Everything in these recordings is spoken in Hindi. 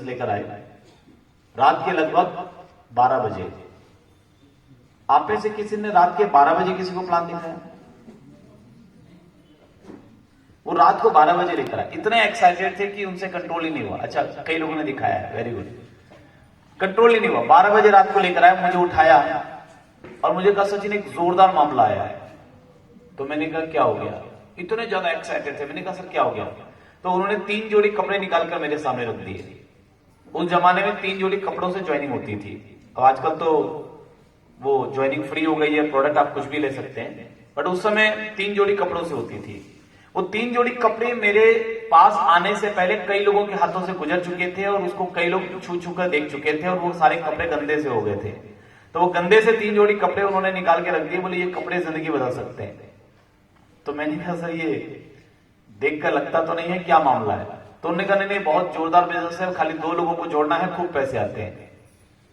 लेकर आए रात के लगभग 12 बजे। आप में से किसी ने रात के 12 बजे किसी को प्लान दिखाया? वो रात को 12 बजे लेकर आए, इतने एक्साइटेड थे कि उनसे कंट्रोल ही नहीं हुआ। अच्छा, कई लोगों ने दिखाया है, वेरी गुड। कंट्रोल ही नहीं हुआ, 12 बजे रात को लेकर आए, मुझे उठाया और मुझे कहा सचिन एक जोरदार मामला आया है। तो मैंने कहा क्या हो गया? इतने ज्यादा एक्साइटेड थे। मैंने कहा सर क्या हो गया? तो उन्होंने 3 जोड़ी कपड़े निकालकर मेरे सामने रख दिए। उस जमाने में 3 जोड़ी कपड़ों से ज्वाइनिंग होती थी। अब आजकल तो वो ज्वाइनिंग फ्री हो गई है, प्रोडक्ट आप कुछ भी ले सकते हैं, बट उस समय 3 जोड़ी कपड़ों से होती थी। वो 3 जोड़ी कपड़े मेरे पास आने से पहले कई लोगों के हाथों से गुजर चुके थे और उसको कई लोग छू छू कर देख चुके थे और वो सारे कपड़े गंदे से हो गए थे। तो वो गंदे से 3 जोड़ी कपड़े उन्होंने निकाल के रख दिए, बोले ये कपड़े जिंदगी बदल सकते हैं। तो मैंने कहा सर ये देखकर लगता तो नहीं है, क्या मामला है? तो उन्होंने कहा नहीं बहुत जोरदार बिजनेस है, खाली 2 लोगों को जोड़ना है, खूब पैसे आते हैं।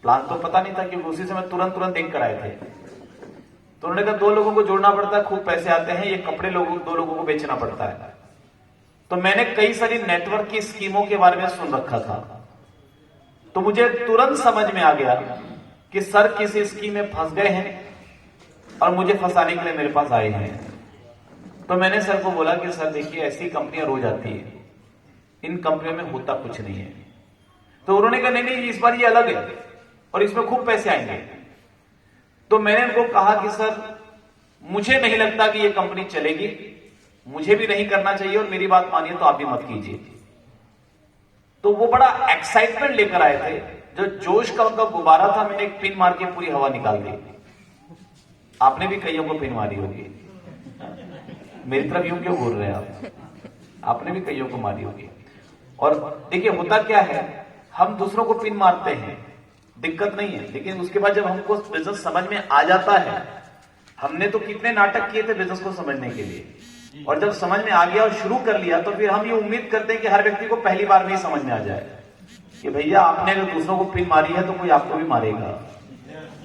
प्लान तो पता नहीं था क्योंकि उसी समय तुरंत देख कर आए थे। तो उन्होंने कहा 2 लोगों को जोड़ना पड़ता है, खूब पैसे आते हैं, ये कपड़े 2 लोगों को बेचना पड़ता है। तो मैंने कई सारी नेटवर्क की स्कीमों के बारे में सुन रखा था, तो मुझे तुरंत समझ में आ गया कि सर किसी स्कीम में फंस गए हैं और मुझे फंसाने के लिए मेरे पास आए हैं। तो मैंने सर को बोला कि सर देखिए ऐसी कंपनियां रोज आती है, इन कंपनियों में होता कुछ नहीं है। तो उन्होंने कहा नहीं इस बार ये अलग है और इसमें खूब पैसे आएंगे। तो मैंने उनको कहा कि सर मुझे नहीं लगता कि ये कंपनी चलेगी, मुझे भी नहीं करना चाहिए और मेरी बात मानिए तो आप भी मत कीजिए। तो वो बड़ा एक्साइटमेंट लेकर आए थे, जो जोश का उनका गुब्बारा था, मैंने एक पिन मार के पूरी हवा निकाल दी। आपने भी कईयों को पिन मारी होगी, मेरी तरफ यूं क्यों घूर रहे हैं आप? आपने भी कईयों को मारी होगी। और देखिए होता क्या है, हम दूसरों को पिन मारते हैं, दिक्कत नहीं है, लेकिन उसके बाद जब हमको बिजनेस समझ में आ जाता है, हमने तो कितने नाटक किए थे बिजनेस को समझने के लिए, और जब समझ में आ गया और शुरू कर लिया तो फिर हम ये उम्मीद करते हैं कि हर व्यक्ति को पहली बार में ही समझ में आ जाए कि भैया आपने अगर दूसरों को पिन मारी है तो कोई आपको भी मारेगा,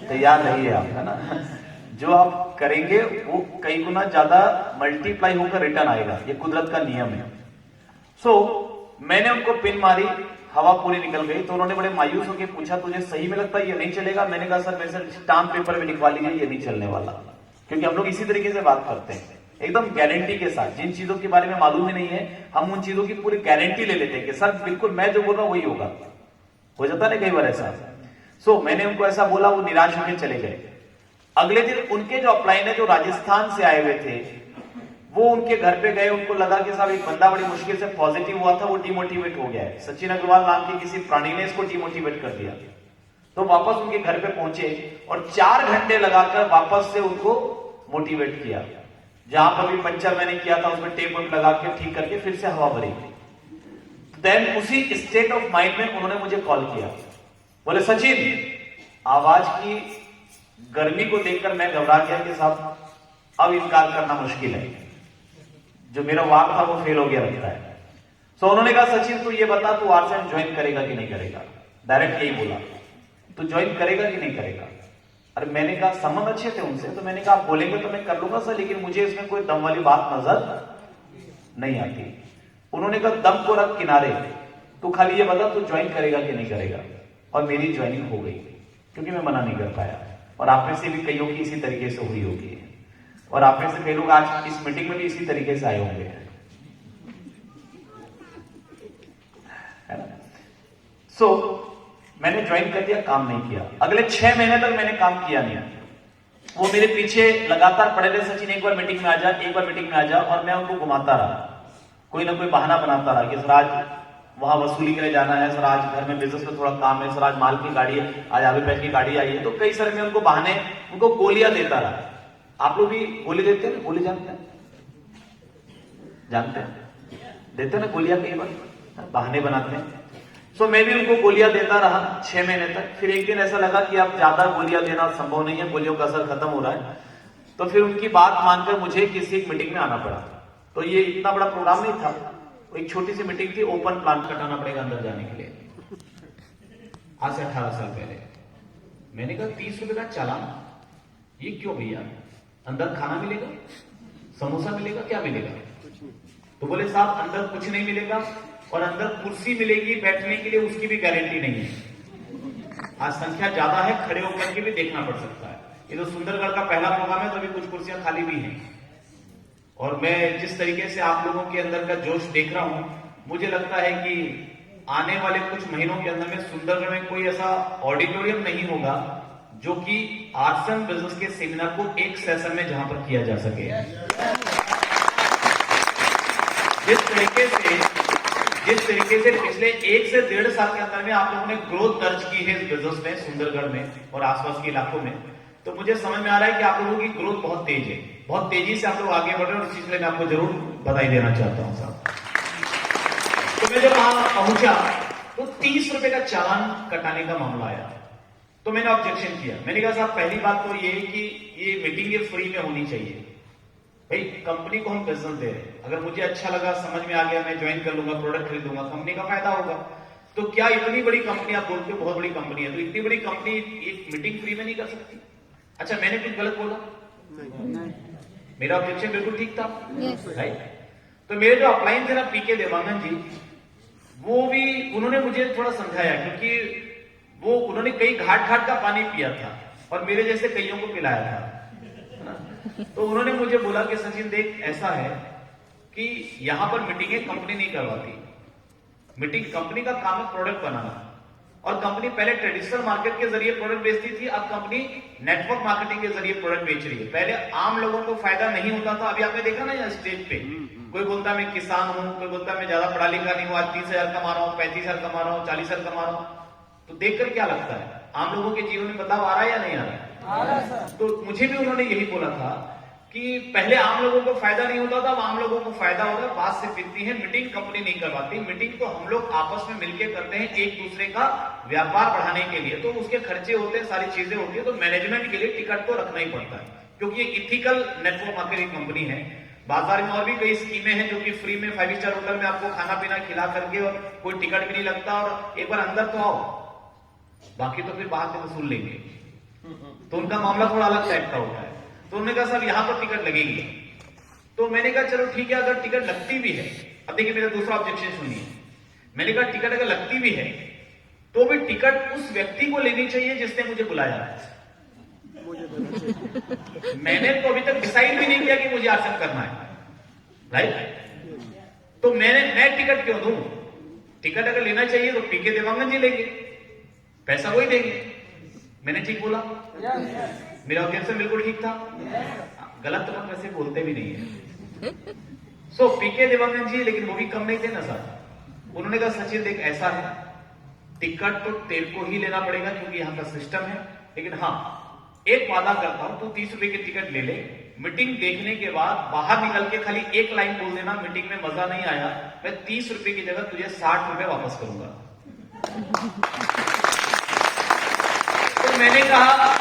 तैयार रहिए आप, है ना। जो आप करेंगे वो कई गुना ज्यादा मल्टीप्लाई होकर रिटर्न आएगा, ये कुदरत का नियम है। सो मैंने उनको पिन मारी, हवा पूरी निकल गई। तो उन्होंने बड़े मायूस होकर पूछा तुझे सही में लगता है ये नहीं चलेगा? मैंने कहा सर मेरे से स्टाम्प पेपर में लिखवा लीजिए ये नहीं चलने वाला, क्योंकि हम लोग इसी तरीके से बात करते हैं, एकदम गारंटी के साथ। जिन चीजों के बारे में मालूम ही नहीं है हम उन चीजों की पूरी गारंटी ले लेते हैं कि सर बिल्कुल मैं जो बोल रहा हूं वही होगा। हो जाता ना कई बार ऐसा। सो मैंने उनको ऐसा बोला, वो निराश होकर चले गए। अगले दिन उनके जो अपलाइन है जो राजस्थान से आए हुए थे, वो उनके घर पे गए। उनको लगा कि साहब एक बंदा बड़ी मुश्किल से पॉजिटिव हुआ था, वो डिमोटिवेट हो गया है, सचिन अग्रवाल नाम के किसी प्राणी ने इसको डिमोटिवेट कर दिया। तो वापस उनके घर पे पहुंचे और 4 घंटे लगाकर वापस से उनको मोटिवेट किया। जहां पर भी पंचर मैंने किया था उसमें टेप वेप लगा के ठीक करके फिर से हवा भरी। देन उसी स्टेट ऑफ माइंड में उन्होंने मुझे कॉल किया, बोले सचिन आवाज की गर्मी को देखकर मैं घबरा गया कि साहब अब इनकार करना मुश्किल है, जो मेरा वाक था वो फेल हो गया लगता है। सो उन्होंने कहा सचिन तू ये बता तू आरसीएम ज्वाइन करेगा कि नहीं करेगा? डायरेक्ट यही बोला, तू ज्वाइन करेगा कि नहीं करेगा? अरे मैंने कहा संबंध अच्छे थे उनसे, तो मैंने कहा आप बोलेंगे तो मैं कर लूंगा सर, लेकिन मुझे इसमें कोई दम वाली बात नजर नहीं आती। उन्होंने कहा दम को रख किनारे, तू खाली ये बता तू ज्वाइन करेगा कि नहीं करेगा? और मेरी ज्वाइनिंग हो गई, क्योंकि मैं मना नहीं कर पाया। और आप में से भी कईयों की इसी तरीके से हुई होगी, और आप में से कई लोग आज इस मीटिंग में भी इसी तरीके से आए होंगे, है ना। सो मैंने ज्वाइन कर दिया, काम नहीं किया। अगले 6 महीने तक मैंने काम किया नहीं। वो मेरे पीछे लगातार पड़े रहे, सचिन एक बार मीटिंग में आ जा, एक बार मीटिंग में आ जा, और मैं उनको घुमाता रहा, कोई ना कोई बहाना बनाता रहा कि सर आज वहां वसूली के लिए जाना है, सर आज घर में बिजनेस में थोड़ा काम है, सर आज माल की गाड़ी है, आज आलू पैक की गाड़ी आई है। तो कई सारे मैं उनको बहाने, उनको गोलियां देता रहा। आप लोग भी गोली देते हैं? गोली जानते हैं? जानते हैं, देते हैं ना गोलियां, कई बार बहाने बनाते हैं। सो मैं भी उनको गोलियां देता रहा 6 महीने तक। फिर एक दिन ऐसा लगा कि अब ज्यादा गोलियां देना संभव नहीं है, गोलियों का असर खत्म हो रहा है। तो फिर उनकी बात मानकर मुझे किसी एक मीटिंग में आना पड़ा। तो ये इतना बड़ा प्रोग्राम नहीं था, एक छोटी सी मीटिंग थी, ओपन प्लांट कटाना पड़ेगा अंदर जाने के लिए, आज से 18 साल पहले। मैंने कहा 30 रुपए का चालान, ये क्यों भैया? अंदर खाना मिलेगा, समोसा मिलेगा, क्या मिलेगा? तो बोले साहब अंदर कुछ नहीं मिलेगा, और अंदर कुर्सी मिलेगी बैठने के लिए, उसकी भी गारंटी नहीं है। आज संख्या ज्यादा है, खड़े होकर के भी देखना पड़ सकता है। ये तो सुंदरगढ़ का पहला प्रोग्राम है, तो अभी कुछ कुर्सियां खाली भी हैं। और मैं जिस तरीके से आप लोगों के अंदर का जोश देख रहा हूं, मुझे लगता है कि आने वाले कुछ महीनों के अंदर में सुंदरगढ़ में कोई ऐसा ऑडिटोरियम नहीं होगा जो कि आर्ट्स एंड बिजनेस के सेमिनार को एक सेशन में जहां पर किया जा सके। जिस तरीके से पिछले 1 से 1.5 साल के अंदर में आप लोगों ने ग्रोथ दर्ज की है इस बिजनेस में, सुंदरगढ़ में और आसपास के इलाकों में, तो मुझे समझ में आ रहा है कि आप लोगों की ग्रोथ बहुत तेज है, बहुत तेजी से आप लोग आगे बढ़ रहे हैं, और इस चीज में मैं आपको जरूर बधाई देना चाहता हूं साहब। तो मैं जब वहां पहुंचा तो 30 रुपए का चालान कटाने का मामला आया, तो मैंने ऑब्जेक्शन किया। मैंने कहा साहब, पहली बात तो ये कि ये मीटिंग ये फ्री में होनी चाहिए। भाई कंपनी को हम बिजनेस दे रहे हैं, अगर मुझे अच्छा लगा, समझ में आ गया, मैं ज्वाइन कर लूंगा, प्रोडक्ट खरीदूंगा, कंपनी का फायदा होगा। तो क्या इतनी बड़ी कंपनी, आप बोलते हो बहुत बड़ी कंपनी है, तो इतनी बड़ी कंपनी एक मीटिंग फ्री में नहीं कर सकती? अच्छा, मैंने कुछ गलत बोला? नहीं। मेरा ऑब्जेक्शन बिल्कुल ठीक था, राइट? तो मेरे जो अपलाइन थे ना, पीके देवांगन जी, वो भी उन्होंने मुझे थोड़ा समझाया, क्योंकि वो उन्होंने कई घाट घाट का पानी पिया था और मेरे जैसे कईयों को पिलाया था। तो उन्होंने मुझे बोला कि सचिन देख, ऐसा है कि यहां पर मीटिंगें कंपनी नहीं करवाती। मीटिंग कंपनी का काम है प्रोडक्ट बनाना, और कंपनी पहले ट्रेडिशनल मार्केट के जरिए प्रोडक्ट बेचती थी, अब कंपनी नेटवर्क मार्केटिंग के जरिए प्रोडक्ट बेच रही है। पहले आम लोगों को फायदा नहीं होता था, अभी आपने देखा ना यहाँ स्टेज पे कोई बोलता मैं किसान हूं, कोई बोलता मैं ज्यादा पढ़ा लिखा नहीं हूं, आज 30,000 कमा रहा हूं, 35,000 कमा रहा हूं, 40,000 कमा रहा हूं। तो देखकर क्या लगता है, आम लोगों के जीवन में बदलाव आ रहा है या नहीं आ रहा है? तो मुझे भी उन्होंने यही बोला था कि पहले आम लोगों को फायदा नहीं होता था, अब आम लोगों को फायदा होगा। बात से फिरती है, मीटिंग कंपनी नहीं करवाती, मीटिंग तो हम लोग आपस में मिलकर करते हैं एक दूसरे का व्यापार बढ़ाने के लिए। तो उसके खर्चे होते हैं, सारी चीजें होती है, तो मैनेजमेंट के लिए टिकट तो रखना ही पड़ता है, क्योंकि ये इथिकल नेटवर्क मार्केटिंग कंपनी है। बाजार में और भी कई स्कीमें हैं जो कि फ्री में 5 स्टार होटल में आपको खाना पीना खिला करके, और कोई टिकट भी नहीं लगता, और एक बार अंदर तो आओ, बाकी तो फिर बाहर से वसूल लेंगे। तो उनका मामला थोड़ा अलग टाइप का होता है। तो उन्होंने कहा सर यहां पर टिकट लगेगी। तो मैंने कहा चलो ठीक है, अगर टिकट लगती भी है, अब देखिए मेरा दूसरा ऑब्जेक्शन सुनिए। मैंने कहा टिकट अगर लगती भी है तो भी टिकट उस व्यक्ति को लेनी चाहिए जिसने मुझे बुलाया। मैंने तो अभी तक डिसाइड भी नहीं किया कि मुझे आसन करना है, राइट? तो मैं टिकट क्यों दूं? टिकट अगर लेना चाहिए तो पीके देवांगन जी लेंगे, पैसा वही देंगे। मैंने ठीक बोला? मेरा ऑब्जेक्शन बिल्कुल ठीक था? गलत तो हम वैसे बोलते भी नहीं है। सो पीके देवांगन जी, लेकिन वो भी कम नहीं थे ना सर। उन्होंने कहा सचिन देख, ऐसा है, टिकट तो तेरे को ही लेना पड़ेगा क्योंकि यहाँ का सिस्टम है, लेकिन हाँ एक वादा करता हूं, तू 30 रुपए की टिकट ले ले, मीटिंग देखने के बाद बाहर निकल के खाली एक लाइन बोल देना, मीटिंग में मजा नहीं आया, मैं 30 रुपए की जगह तुझे 60 रुपए वापस करूंगा। तो मैंने कहा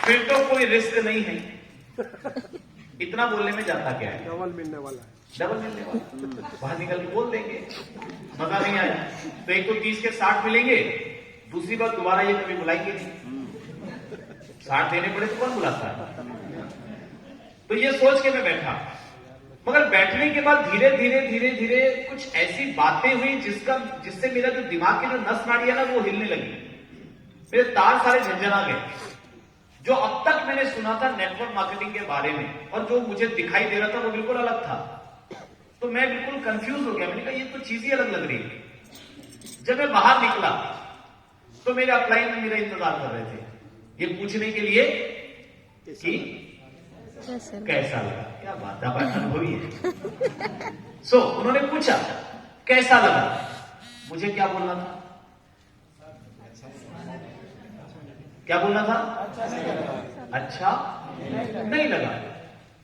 फिर तो कोई रिस्क नहीं है, इतना बोलने में जाता क्या है, डबल मिलने वाला, बाहर निकल के बोल देंगे, मजा नहीं आया तो एक तो 30 के 60 मिलेंगे, दूसरी बात दोबारा ये कभी बुलाएंगे नहीं, 60 देने पड़े तो कौन बुलाता है? तो ये सोच के मैं बैठा, मगर बैठने के बाद धीरे धीरे धीरे धीरे कुछ ऐसी बातें हुई जिससे मेरा जो दिमाग की जो नस नाड़ी है ना वो हिलने लगी, मेरे तार सारे झंझना गए। जो अब तक मैंने सुना था नेटवर्क मार्केटिंग के बारे में और जो मुझे दिखाई दे रहा था वो बिल्कुल अलग था। तो मैं बिल्कुल कंफ्यूज हो गया, मैंने कहा ये तो चीज ही अलग लग रही है। जब मैं बाहर निकला तो मेरे अपलाइन में मेरा इंतजार कर रहे थे ये पूछने के लिए कि कैसा लगा। क्या बात अनुभवी है। सो उन्होंने पूछा कैसा लगा, मुझे क्या बोलना था? क्या बोलना था? अच्छा नहीं लगा।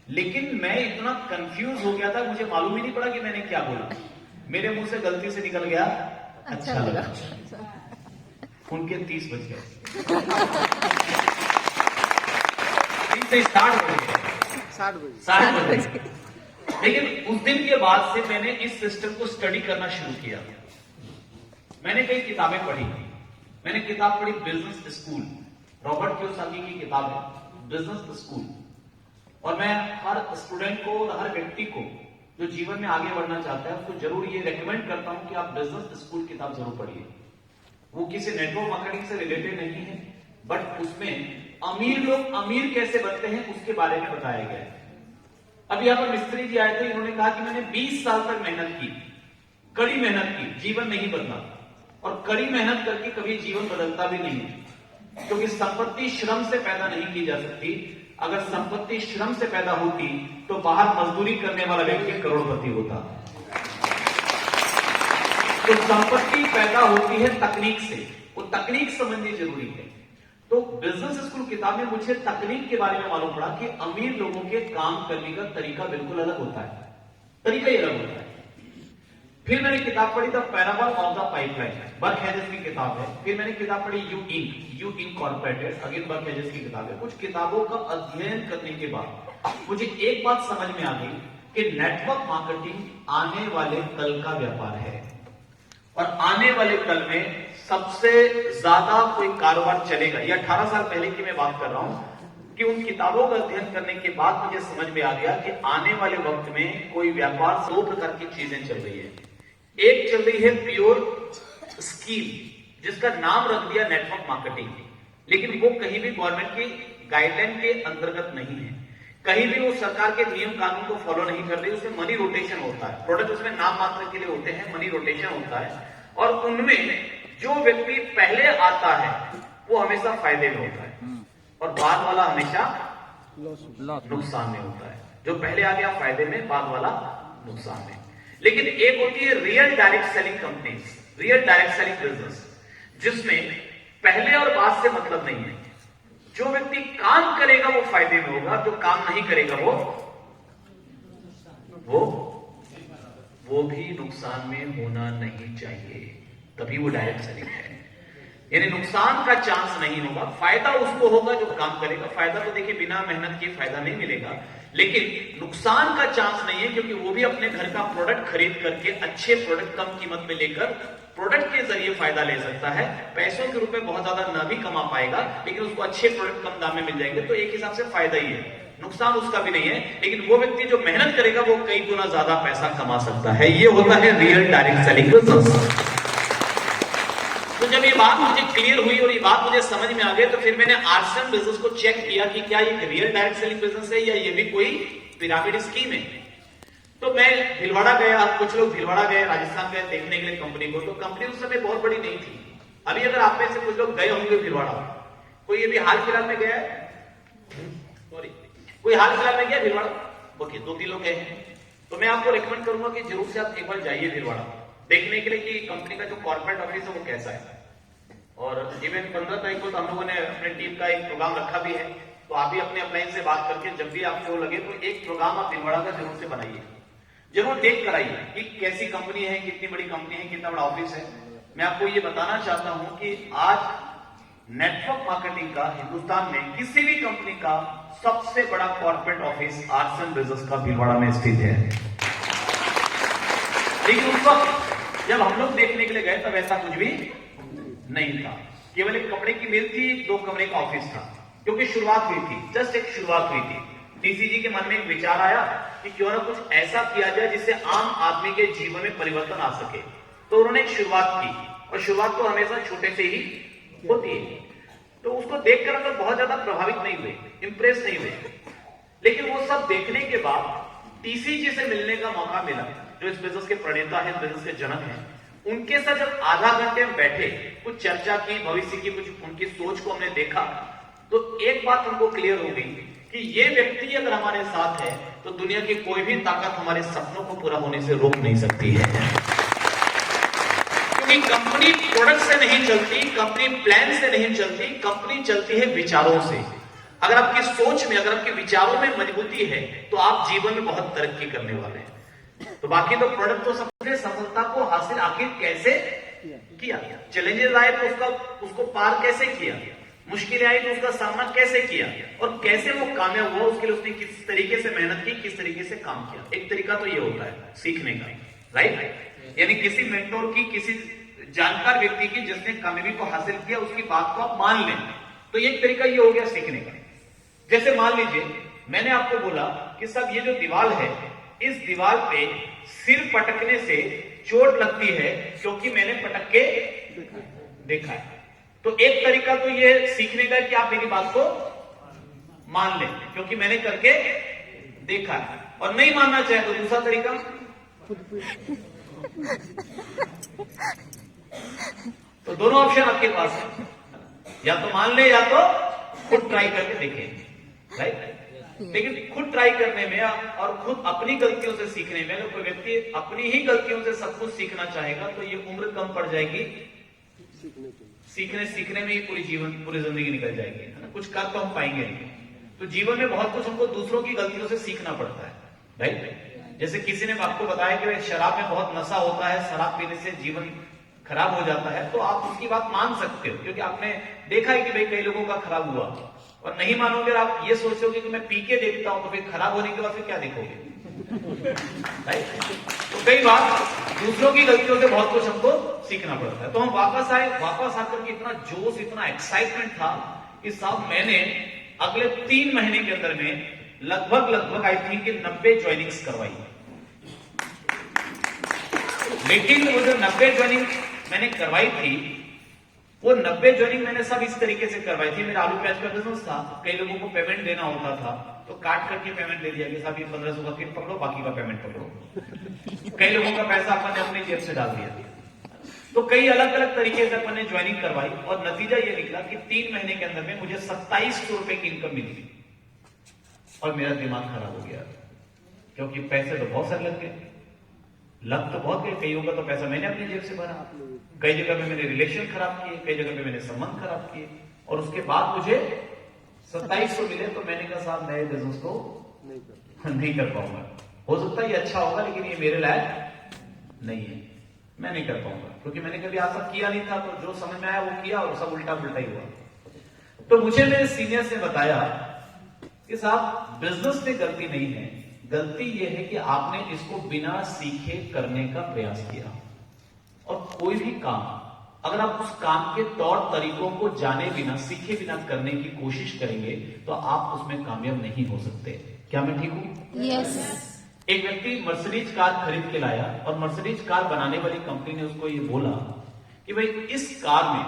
लेकिन मैं इतना कंफ्यूज हो गया था, मुझे मालूम ही नहीं पड़ा कि मैंने क्या बोला। मेरे मुंह से गलती से निकल गया अच्छा लगा। उनके 30 बज गए, 30 से 60 बज गए। लेकिन उस दिन के बाद से मैंने इस सिस्टम को स्टडी करना शुरू किया। मैंने कई किताबें पढ़ी। मैंने किताब पढ़ी बिजनेस स्कूल, रॉबर्ट कियोसाकी की किताब है बिजनेस स्कूल। और मैं हर स्टूडेंट को और हर व्यक्ति को जो जीवन में आगे बढ़ना चाहता है उसको जरूर ये रेकमेंड करता हूं कि आप बिजनेस स्कूल किताब जरूर पढ़िए। वो किसी नेटवर्क मार्केटिंग से रिलेटेड नहीं है, बट उसमें अमीर लोग अमीर कैसे बनते हैं उसके बारे में बताया गया है। अब यहां पर मिस्त्री जी आए थे, इन्होंने कहा कि मैंने 20 साल तक मेहनत की, कड़ी मेहनत की, जीवन नहीं बदला। और कड़ी मेहनत करके कभी जीवन बदलता भी नहीं है, क्योंकि संपत्ति श्रम से पैदा नहीं की जा सकती। अगर संपत्ति श्रम से पैदा होती तो बाहर मजदूरी करने वाला व्यक्ति करोड़पति होता। तो संपत्ति पैदा होती है तकनीक से, वो तकनीक समझनी जरूरी है। तो बिजनेस स्कूल किताब में मुझे तकनीक के बारे में मालूम पड़ा कि अमीर लोगों के काम करने का तरीका बिल्कुल अलग होता है, तरीका ही अलग होता है। फिर मैंने किताब पढ़ी the parable of the pipeline, Burke Hedges की किताब है। फिर मैंने किताब पढ़ी you incorporated, again Burke Hedges की किताब है। कुछ किताबों का अध्ययन करने के बाद मुझे एक बात समझ में आ गई कि नेटवर्क मार्केटिंग आने वाले कल का व्यापार है, और आने वाले कल में सबसे ज्यादा कोई कारोबार चलेगा। ये 18 साल पहले की मैं बात कर रहा हूं कि उन किताबों का अध्ययन करने के बाद मुझे समझ में आ गया कि आने वाले वक्त में कोई व्यापार 2 प्रकार की चीजें चल रही है। एक चल रही है प्योर स्कीम, जिसका नाम रख दिया नेटवर्क मार्केटिंग, लेकिन वो कहीं भी गवर्नमेंट की गाइडलाइन के अंतर्गत नहीं है, कहीं भी वो सरकार के नियम कानून को फॉलो नहीं कर रही। उसमें मनी रोटेशन होता है, प्रोडक्ट उसमें नाम मात्र के लिए होते हैं, मनी रोटेशन होता है, और उनमें जो व्यक्ति पहले आता है वो हमेशा फायदे में होता है, और बाद वाला हमेशा नुकसान में होता है। जो पहले आ गया फायदे में, बाद वाला नुकसान में। लेकिन एक होती है real direct selling companies, real direct selling business, जिसमें पहले और बाद से मतलब नहीं है। जो व्यक्ति काम करेगा वो फायदे में होगा, जो काम नहीं करेगा वो भी नुकसान में होना नहीं चाहिए, तभी वो डायरेक्ट सेलिंग है। यानी नुकसान का चांस नहीं होगा, फायदा उसको होगा जो काम करेगा। फायदा तो देखिए बिना मेहनत के फायदा नहीं मिलेगा, लेकिन नुकसान का चांस नहीं है, क्योंकि वो भी अपने घर का प्रोडक्ट खरीद करके अच्छे प्रोडक्ट कम कीमत में लेकर प्रोडक्ट के जरिए फायदा ले सकता है। पैसों के रूप में बहुत ज्यादा न भी कमा पाएगा, लेकिन उसको अच्छे प्रोडक्ट कम दाम में मिल जाएंगे, तो एक हिसाब से फायदा ही है, नुकसान उसका भी नहीं है। लेकिन वो व्यक्ति जो मेहनत करेगा वो कई गुना ज्यादा पैसा कमा सकता है। ये होता है रियल डायरेक्ट सेलिंग बिजनेस। तो जब ये बात मुझे क्लियर हुई और ये बात मुझे समझ में आ गई, तो फिर मैंने आर्सन बिजनेस को चेक किया कि क्या ये रियल डायरेक्ट सेलिंग बिजनेस है या ये भी कोई पिरामिड स्कीम है। तो मैं भीलवाड़ा गया, कुछ लोग भीलवाड़ा गए, राजस्थान गए देखने के लिए कंपनी को। तो कंपनी उस समय बहुत बड़ी नहीं थी। अभी अगर आप में से कुछ लोग गए होंगे भीलवाड़ा, कोई अभी हाल फिलहाल में गया है? सॉरी, कोई हाल फिलहाल में गया भीलवाड़ा? ओके, 2-3 लोग गए हैं। तो मैं आपको रिकमेंड करूंगा कि जरूर से आप एक बार जाइए भीलवाड़ा, देखने के लिए कि कंपनी का जो कॉर्पोरेट ऑफिस है वो कैसा है। और इवन 15 तारीख को तो हम लोगों ने अपने टीम का एक प्रोग्राम रखा भी है, तो आप भी अपने अपलाइन से बात करके जब भी आपको लगे तो एक प्रोग्राम आप भीलवाड़ा का जरूर से बनाइए, जरूर देख कर आइए कि कैसी कंपनी है, कितनी बड़ी कंपनी है, कितना बड़ा ऑफिस है। मैं आपको ये बताना चाहता हूं कि आज नेटवर्क मार्केटिंग का हिंदुस्तान में किसी भी कंपनी का सबसे बड़ा कॉर्पोरेट ऑफिस आर्सन बिजनेस का भीलवाड़ा में स्थित है। लेकिन उस वक्त जब हम लोग देखने के लिए गए तब ऐसा कुछ भी नहीं था, केवल एक कपड़े की मिल थी, 2 कमरे का ऑफिस था, क्योंकि शुरुआत हुई थी, जस्ट एक शुरुआत हुई थी। टीसी जी के मन में एक विचार आया कि क्यों ना कुछ ऐसा किया जाए जिससे आम आदमी के जीवन में परिवर्तन आ सके। तो उन्होंने एक शुरुआत की, और शुरुआत तो हमेशा छोटे से ही होती है। तो उसको देखकर हम लोग बहुत ज्यादा प्रभावित नहीं हुए, इंप्रेस नहीं हुए। लेकिन वो सब देखने के बाद टीसी जी से मिलने का मौका मिला, जो इस बिजनेस के प्रणेता है, बिजनेस के जनक हैं। उनके साथ जब आधा घंटे में बैठे, कुछ चर्चा की, भविष्य की कुछ उनकी सोच को हमने देखा, तो एक बात हमको क्लियर हो गई कि ये व्यक्ति अगर हमारे साथ है तो दुनिया की कोई भी ताकत हमारे सपनों को पूरा होने से रोक नहीं सकती है। क्योंकि कंपनी प्रोडक्ट से नहीं चलती, कंपनी प्लान से नहीं चलती, कंपनी चलती है विचारों से। अगर आपकी सोच में, अगर आपके विचारों में मजबूती है तो आप जीवन में बहुत तरक्की करने वाले हैं। तो बाकी तो प्रोडक्ट तो सबने सफलता को हासिल आखिर कैसे किया, चैलेंजेस आए तो उसको पार कैसे किया, मुश्किलें आई तो उसका सामना कैसे किया, और कैसे वो कामयाब हुआ, उसके लिए उसने किस तरीके से मेहनत की, किस तरीके से काम किया। एक तरीका तो ये होता है सीखने का, राइट? यानी किसी मेंटोर की, किसी जानकार व्यक्ति की जिसने कामयाबी को हासिल किया, उसकी बात को आप मान लें, तो एक तरीका ये हो गया सीखने का। जैसे मान लीजिए मैंने आपको बोला कि सब ये जो दीवार है इस दीवार पे सिर पटकने से चोट लगती है क्योंकि मैंने पटक के देखा है। तो एक तरीका तो ये सीखने का कि आप मेरी बात को मान लें क्योंकि मैंने करके देखा है, और नहीं मानना चाहे तो दूसरा तरीका, तो दोनों ऑप्शन आपके पास है, या तो मान ले या तो खुद ट्राई करके देखें, राइट। लेकिन खुद ट्राई करने में और खुद अपनी गलतियों से सीखने में, अगर कोई व्यक्ति अपनी ही गलतियों से सब कुछ सीखना चाहेगा तो ये उम्र कम पड़ जाएगी, सीखने में ही पूरी जिंदगी निकल जाएगी, है ना। कुछ कर तो हम पाएंगे नहीं। तो जीवन में बहुत कुछ हमको दूसरों की गलतियों से सीखना पड़ता है, राइट। जैसे किसी ने आपको बताया कि शराब में बहुत नशा होता है, शराब पीने से जीवन खराब हो जाता है, तो आप उसकी बात मान सकते हो क्योंकि आपने देखा है कि भाई कई लोगों का खराब हुआ। और नहीं मानोगे, आप ये सोचोगे कि मैं पी के देखता हूं, तो फिर खराब होने के बाद फिर क्या देखोगे, राइट। तो कई बार दूसरों की गलतियों से बहुत कुछ हमको सीखना पड़ता है। तो हम वापस आकर के इतना जोश, इतना एक्साइटमेंट था कि साहब मैंने अगले 3 महीने के अंदर में लगभग आई थिंक 90 ज्वाइनिंग्स करवाई। लेकिन वो जो 90 ज्वाइनिंग मैंने करवाई थी, वो 90 ज्वाइनिंग मैंने सब इस तरीके से करवाई थी। मेरा आलू प्याज का बिजनेस था, कई लोगों को पेमेंट देना होता था, तो काट करके पेमेंट दे दिया कि साहब ये 1500 का किट पकड़ो, बाकी का पेमेंट पकड़ो। कई लोगों का पैसा अपन ने अपनी जेब से डाल दिया। तो कई अलग अलग तरीके से अपन ने ज्वाइनिंग करवाई और नतीजा ये निकला कि 3 महीने के अंदर में मुझे 2700 रुपए की इनकम मिली और मेरा दिमाग खराब हो गया क्योंकि पैसे तो बहुत सारे लग तो बहुत गए। कईयों का तो पैसा मैंने अपनी जेब से भरा, कई जगह पे मैंने रिलेशन खराब किए, कई जगह पे मैंने संबंध खराब किए, और उसके बाद मुझे 2700 मिले। तो मैंने कहा साहब नए बिजनेस को नहीं कर पाऊंगा। हो सकता है ये अच्छा होगा लेकिन ये मेरे लायक नहीं है, मैं नहीं कर पाऊंगा क्योंकि मैंने कभी ऐसा किया नहीं था। तो जो समझ में आया वो किया और सब उल्टा पुल्टा ही हुआ। तो मुझे मेरे सीनियर्स ने बताया कि साहब बिजनेस में गलती नहीं है, गलती यह है कि आपने इसको बिना सीखे करने का प्रयास किया। और कोई भी काम अगर आप उस काम के तौर तरीकों को जाने बिना, सीखे बिना करने की कोशिश करेंगे तो आप उसमें कामयाब नहीं हो सकते। क्या मैं ठीक हूं? यस। एक व्यक्ति मर्सिडीज कार खरीद के लाया और मर्सिडीज कार बनाने वाली कंपनी ने उसको ये बोला कि भाई इस कार में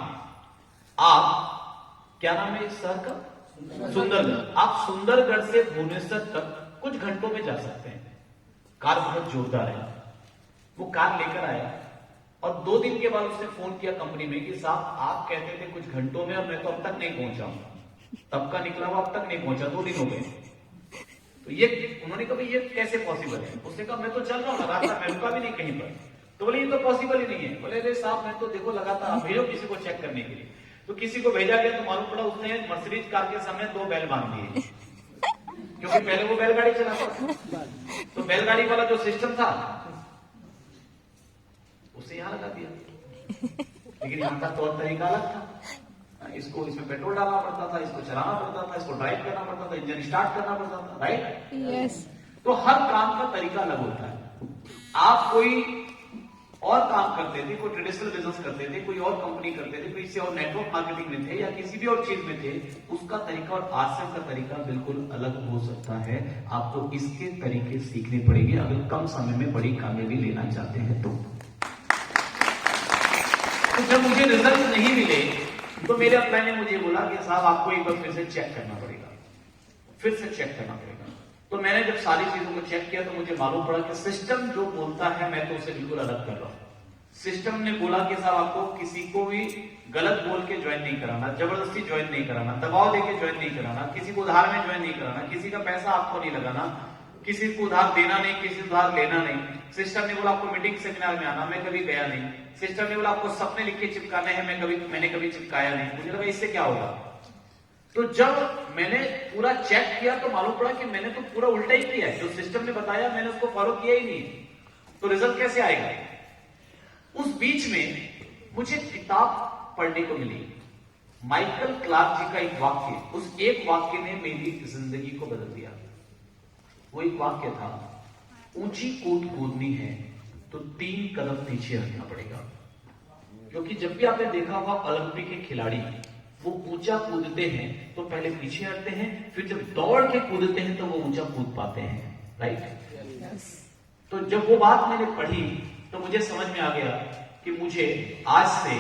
आप, क्या नाम है इस शहर का? सुंदरगढ़। आप सुंदरगढ़ से भुवनेश्वर तक कुछ घंटों में जा सकते हैं। कार बहुत जोरदार है। वो कार लेकर आया और 2 दिन के बाद उसने फोन किया कंपनी में कि साहब आप कहते थे कुछ घंटों में और मैं तो अब तक नहीं पहुंचा हूं, तब का निकला हुआ अब तक नहीं पहुंचा, 2 दिन हो गए। तो ये उन्होंने कहा ये कैसे पॉसिबल है? उसने कहा मैं तो चल रहा हूं लगातार, मैं रुका भी नहीं कहीं पर। तो बोले ये तो पॉसिबल ही नहीं है। बोले अरे साहब मैं तो देखो लगातार, भेजो किसी को चेक करने के लिए। तो किसी को भेजा गया तो मालूम पड़ा उसने मर्सिडीज कार के सामने 2 बैल बांध दिए क्योंकि पहले वो बैलगाड़ी चलाता था। तो बैलगाड़ी वाला जो सिस्टम था उसे यहां लगा दिया, लेकिन यहां का तौर तरीका अलग था। इसको इसमें पेट्रोल डालना पड़ता था, इसको चलाना पड़ता था, इसको ड्राइव करना पड़ता था, इंजन स्टार्ट करना पड़ता था, राइट? यस। तो हर काम का तरीका अलग होता है। आप कोई और काम करते थे, कोई ट्रेडिशनल बिजनेस करते थे, कोई और कंपनी करते थे, किसी और नेटवर्क मार्केटिंग में थे या किसी भी और चीज में थे, उसका तरीका और आश्रम का तरीका बिल्कुल अलग हो सकता है। आपको इसके तरीके सीखने पड़ेंगे अगर कम समय में बड़ी कामयाबी लेना चाहते हैं तो जब मुझे रिजल्ट नहीं मिले तो मेरे अपलाइन ने मुझे बोला कि साहब आपको एक बार फिर से चेक करना पड़ेगा, फिर से चेक करना पड़ेगा। तो मैंने जब सारी चीजों को चेक किया तो मुझे मालूम पड़ा कि सिस्टम जो बोलता है मैं तो उसे बिल्कुल अलग कर रहा हूं। सिस्टम ने बोला कि साहब आपको किसी को भी गलत बोल के ज्वाइन नहीं कराना, जबरदस्ती ज्वाइन नहीं कराना, दबाव देके ज्वाइन नहीं कराना, किसी को उधार में ज्वाइन नहीं कराना, किसी का पैसा आपको नहीं लगाना, किसी को उधार देना नहीं, किसी को उधार लेना नहीं। सिस्टम ने बोला आपको मीटिंग सेमिनार में आना, मैं कभी गया नहीं। सिस्टम ने बोला आपको सपने लिख के चिपकाने हैं, मैंने कभी चिपकाया नहीं। मुझे लगा इससे क्या होगा। तो जब मैंने पूरा चेक किया तो मालूम पड़ा कि मैंने तो पूरा उल्टा ही किया है। जो सिस्टम ने बताया मैंने उसको फॉलो किया ही नहीं, तो रिजल्ट कैसे आएगा? उस बीच में मुझे किताब पढ़ने को मिली, माइकल क्लार्क जी का एक वाक्य। उस एक वाक्य ने मेरी जिंदगी को बदल दिया। वो एक वाक्य था, ऊंची कूद कूदनी है तो 3 कदम पीछे हटना पड़ेगा। क्योंकि जब भी आपने देखा होगा ओलंपिक के खिलाड़ी वो ऊंचा कूदते हैं तो पहले पीछे हटते हैं, फिर जब दौड़ के कूदते हैं तो वो ऊंचा कूद पाते हैं, राइट? तो जब वो बात मैंने पढ़ी तो मुझे समझ में आ गया कि मुझे आज से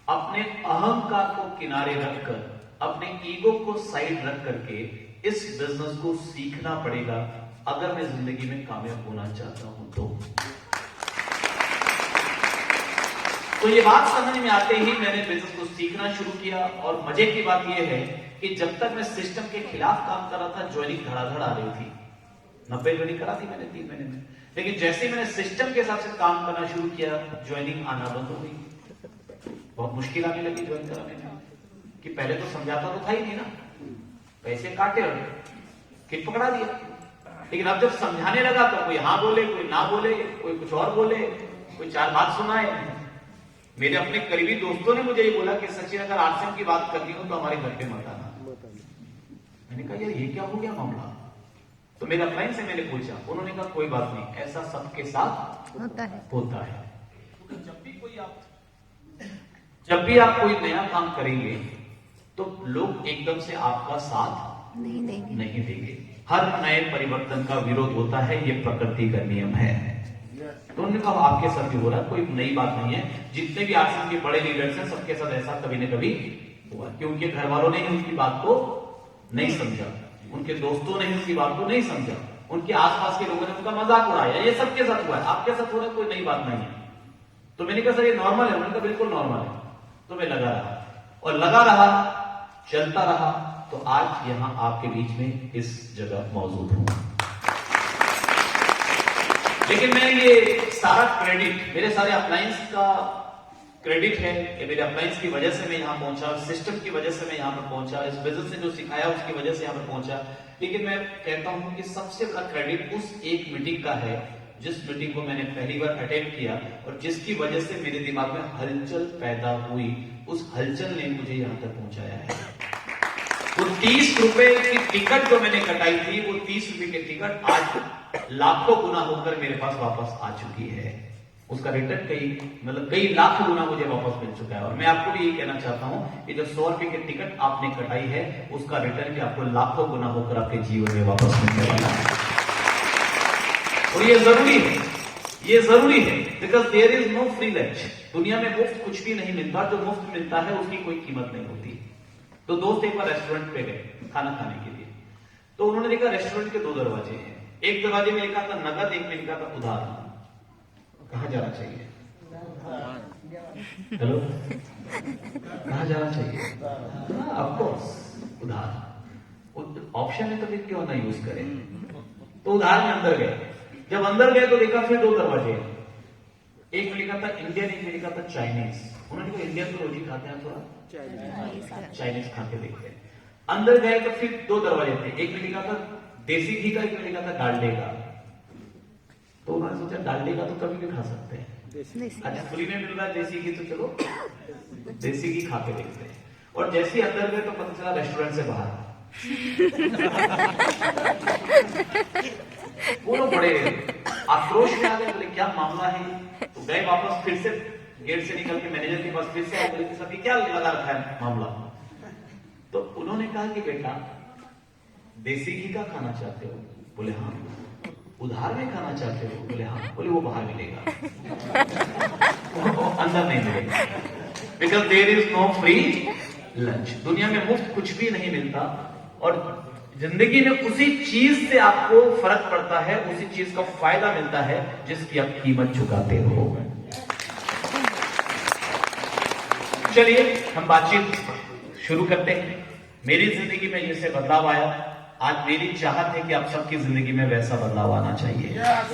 अपने अहंकार को किनारे रखकर, अपने ईगो को साइड रख करके इस बिजनेस को सीखना पड़ेगा अगर मैं जिंदगी में कामयाब होना चाहता हूं तो ये बात समझ में आते ही मैंने बिजनेस को सीखना शुरू किया। और मजे की बात यह है कि जब तक मैं सिस्टम के खिलाफ काम कर रहा था, ज्वाइनिंग धड़ाधड़ आ रही थी। 90 ज्वाइनिंग करा थी मैंने 3 महीने में, लेकिन जैसे ही मैंने सिस्टम के हिसाब से काम करना शुरू किया, ज्वाइनिंग आना बंद हो गई। बहुत मुश्किल आने लगी ज्वाइन कराने में, कि पहले तो समझाता तो था ही नहीं ना, पैसे काटे और किट पकड़ा दिया। लेकिन अब जब समझाने लगा तो कोई हाँ बोले, कोई ना बोले, कोई कुछ और बोले, कोई 4 बात सुनाए। मेरे अपने करीबी दोस्तों ने मुझे ये बोला कि सचिन अगर आरसीएम की बात करनी हो तो हमारे घर पे मत आना। मैंने कहा यार ये क्या हो गया मामला। तो मेरे अपलाइन से मैंने पूछा, उन्होंने कहा कोई बात नहीं, ऐसा सबके साथ होता है। जब भी आप कोई नया काम करेंगे तो लोग एकदम से आपका साथ नहीं देंगे। हर नए परिवर्तन का विरोध होता है, ये प्रकृति का नियम है। तो उन्होंने कहा आपके साथ भी हो रहा है, कोई नई बात नहीं है। जितने भी आरसीएम के बड़े लीडर्स हैं सबके साथ ऐसा कभी न कभी हुआ, क्योंकि घर वालों ने उनकी बात को नहीं समझा, उनके दोस्तों ने उनकी बात को नहीं समझा, उनके आसपास के लोगों ने उनका मजाक उड़ाया। ये सबके साथ हुआ है, आपके साथ हो रहा है, कोई नई बात नहीं है। तो मैंने कहा सर ये नॉर्मल है। उन्होंने कहा बिल्कुल नॉर्मल है। तो मैं लगा रहा और लगा रहा, चलता रहा, तो आज यहां आपके बीच में इस जगह मौजूद हूं। लेकिन मैं ये सारा क्रेडिट, मेरे सारे अपलायंस का क्रेडिट है। ये मेरे अपलायंस की वजह से मैं यहां पहुंचा, सिस्टम की वजह से मैं यहां पर पहुंचा, इस बिजनेस ने जो सिखाया उसकी वजह से यहां पर पहुंचा। लेकिन मैं कहता हूं कि सबसे बड़ा क्रेडिट उस एक मीटिंग का है जिस मीटिंग को मैंने पहली बार अटेंड किया और जिसकी वजह से मेरे दिमाग में हलचल पैदा हुई। उस हलचल ने मुझे यहां तक पहुंचाया है। वो 30 रुपए की टिकट जो मैंने कटाई थी, वो 30 रुपए की टिकट आज लाखों गुना होकर मेरे पास वापस आ चुकी है। उसका रिटर्न कई लाख गुना मुझे वापस मिल चुका है। और मैं आपको भी यही कहना चाहता हूं कि जो 100 रुपए की टिकट आपने कटाई है, उसका रिटर्न भी आपको लाखों गुना होकर आपके जीवन में वापस मिलने वाला है। और ये जरूरी है, because there is no free lunch. दुनिया में मुफ्त कुछ भी नहीं मिलता, जो मुफ्त मिलता है उसकी कोई कीमत नहीं होती। तो दोस्त एक बार रेस्टोरेंट पे गए खाना खाने के लिए, तो उन्होंने देखा रेस्टोरेंट के 2 दरवाजे हैं। एक दरवाजे में लिखा था नगद, एक में लिखा था उधार। कहां जाना चाहिए? हेलो, कहां जाना चाहिए? ऑफ कोर्स उधार। ऑप्शन है तो फिर क्यों ना यूज करें। तो उधार में अंदर गए। जब अंदर गए तो देखा फिर 2 दरवाजे, एक में लिखा था इंडियन, एक में लिखा था चाइनीज। उन्होंने कहा इंडियन तो रोटी खाते हैं, थोड़ा चाइनीज खा के देखते हैं। अंदर गए तो फिर 2 दरवाजे थे, एक में लिखा था देसी घी का, एक में लिखा था डालडे का। तो उन्होंने सोचा डालडे का तो कभी भी खा सकते हैं, अच्छा फ्री में मिल रहा है देसी घी, तो चलो देसी घी खा के देखते हैं। और जैसे ही अंदर गए तो पता चला रेस्टोरेंट से बाहर। वो लोग बड़े आक्रोश में आ गए, बोले क्या मामला है। तो गए वापस, फिर से गेट से निकल के मैनेजर के पास फिर से आए, बोले कि सर क्या लगा रखा है मामला। तो उन्होंने कहा कि बेटा देसी घी का खाना चाहते हो? बोले हाँ। उधार में खाना चाहते हो? बोले हाँ। बोले वो बाहर मिलेगा, अंदर नहीं मिलेगा, because there is no free lunch. दुनिया में मुफ्त कुछ भी नहीं मिलता। और जिंदगी में उसी चीज से आपको फर्क पड़ता है, उसी चीज का फायदा मिलता है जिसकी आप कीमत चुकाते हो। चलिए हम बातचीत शुरू करते हैं। मेरी जिंदगी में जैसे बदलाव आया, आज मेरी चाहत है कि आप सबकी जिंदगी में वैसा बदलाव आना चाहिए।